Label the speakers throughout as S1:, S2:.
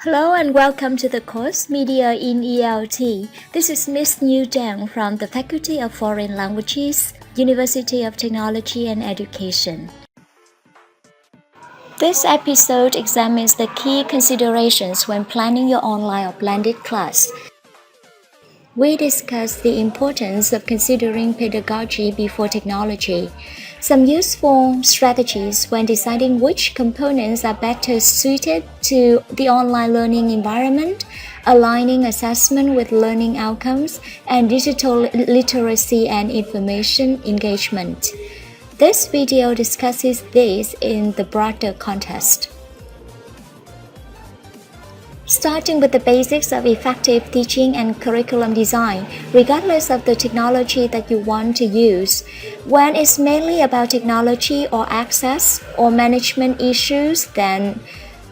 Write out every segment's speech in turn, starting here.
S1: Hello and welcome to the course Media in ELT. This is Miss New Deng from the Faculty of Foreign Languages, University of Technology and Education. This episode examines the key considerations when planning your online or blended class. We discuss the importance of considering pedagogy before technology, some useful strategies when deciding which components are better suited to the online learning environment, aligning assessment with learning outcomes, and digital literacy and information engagement. This video discusses these in the broader context. Starting with the basics of effective teaching and curriculum design, regardless of the technology that you want to use. When it's mainly about technology or access or management issues, then,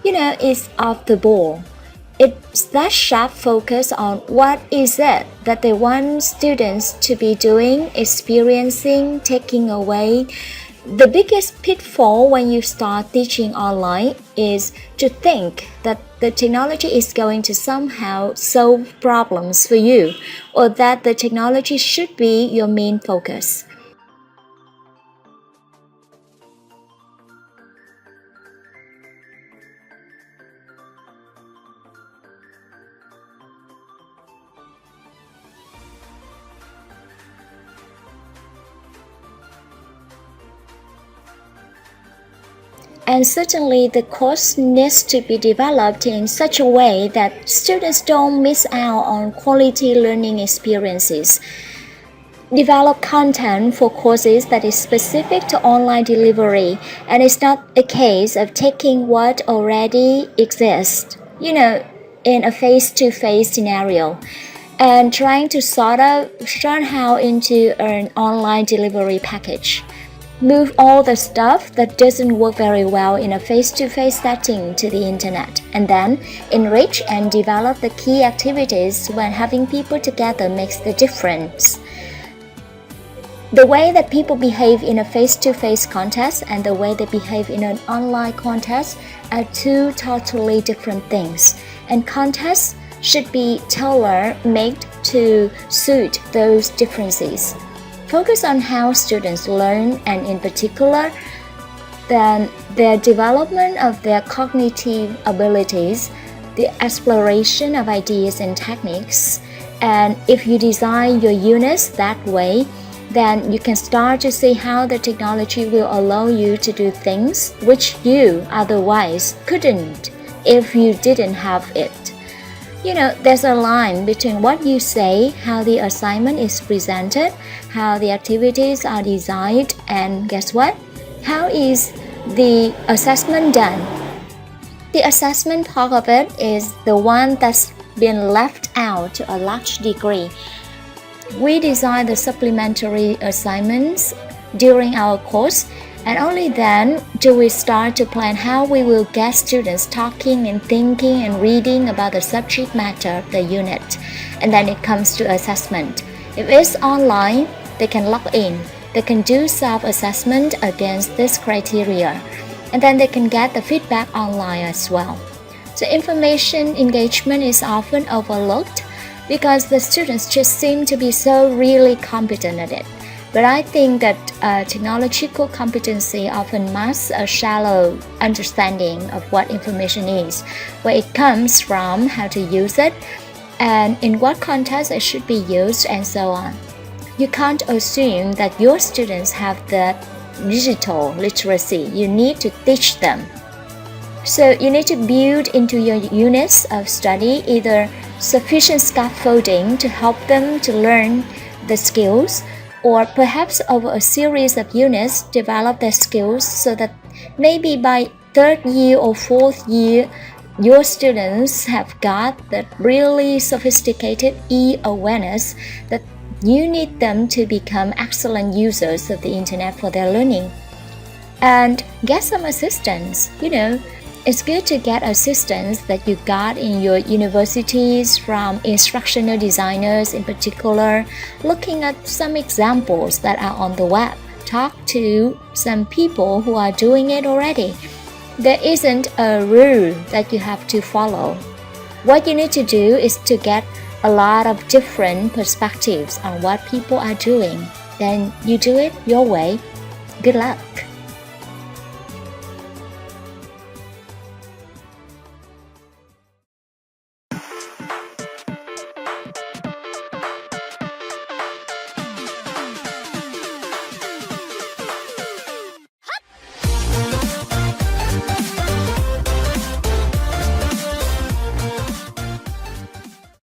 S1: it's off the ball. It's that sharp focus on what is it that they want students to be doing, experiencing, taking away. The biggest pitfall when you start teaching online is to think that the technology is going to somehow solve problems for you, or that the technology should be your main focus. And certainly the course needs to be developed in such a way that students don't miss out on quality learning experiences. Develop content for courses that is specific to online delivery, and it's not a case of taking what already exists, in a face-to-face scenario, and trying to sort out somehow into an online delivery package. Move all the stuff that doesn't work very well in a face-to-face setting to the internet, and then enrich and develop the key activities when having people together makes the difference. The way that people behave in a face-to-face context and the way they behave in an online context are two totally different things, and contexts should be tailor-made to suit those differences. Focus on how students learn, and in particular, then their development of their cognitive abilities, the exploration of ideas and techniques. And if you design your units that way, then you can start to see how the technology will allow you to do things which you otherwise couldn't if you didn't have it. There's a line between what you say, how the assignment is presented, how the activities are designed, and guess what? How is the assessment done? The assessment part of it is the one that's been left out to a large degree. We design the supplementary assignments during our course, and only then do we start to plan how we will get students talking and thinking and reading about the subject matter of the unit. And then it comes to assessment. If it's online, they can log in. They can do self-assessment against this criteria. And then they can get the feedback online as well. So information engagement is often overlooked because the students just seem to be so really competent at it. But I think that technological competency often masks a shallow understanding of what information is, where it comes from, how to use it, and in what context it should be used, and so on. You can't assume that your students have the digital literacy. You need to teach them. So you need to build into your units of study either sufficient scaffolding to help them to learn the skills, or perhaps over a series of units develop their skills so that maybe by third year or fourth year your students have got that really sophisticated e-awareness that you need them to become excellent users of the internet for their learning. And get some assistance. It's good to get assistance that you got in your universities from instructional designers in particular, looking at some examples that are on the web. Talk to some people who are doing it already. There isn't a rule that you have to follow. What you need to do is to get a lot of different perspectives on what people are doing. Then you do it your way. Good luck.